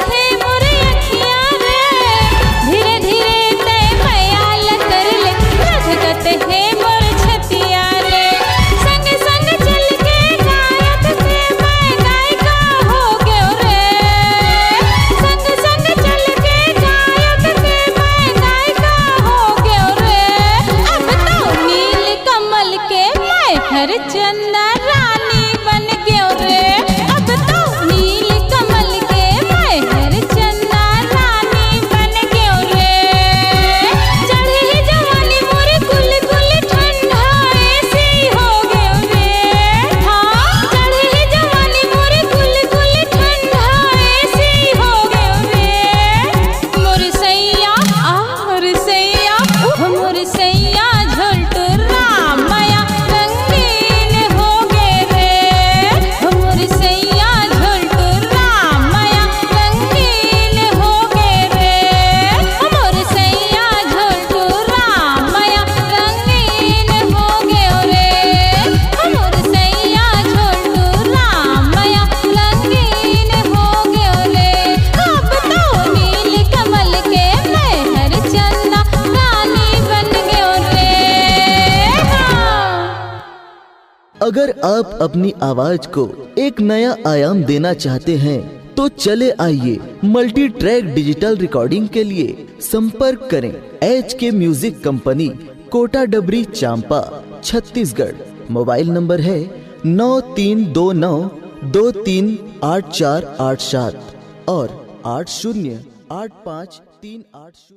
थे मोरे अखियाँ रे, धीरे धीरे ते ख्याल कर ले, रखते है मोर छतिया रे। संग संग चल के गायक थे मैं गायिका हो गयो रे, संग संग चल के गायक थे मैं गायिका हो गयो रे। अब तो नील कमल के मैं हरचंदा रानी बन गयो रे, अब तो नील कमल के मैं हरचंदा रानी बन गयो रे। चढ़ी जवानी मोरे कुल कुल ठंडा ऐसी हो गयो रे, हाँ चढ़ी जवानी मोरे कुल कुल ठंडा ऐसी हो गयो रे। मोर सैया मोर सैया मोर सैया झोलटू रामया रंगीन हो गए रे, मोर सैया झोलटू रामया रंगीन हो गए रे, मोर सैया झोलटू रामया रंगीन हो गयो रे, मोर सैया झोलटू रामया रंगीन हो गयो रे। अब तो नील कमल के मैं हरचंदा रानी बन गयो रे, हाँ। अगर आप अपनी आवाज को एक नया आयाम देना चाहते हैं तो चले आइए मल्टी ट्रैक डिजिटल रिकॉर्डिंग के लिए संपर्क करें HK म्यूजिक कंपनी, कोटा डबरी, चांपा, छत्तीसगढ़। मोबाइल नंबर है 9329238487 और 8085380380।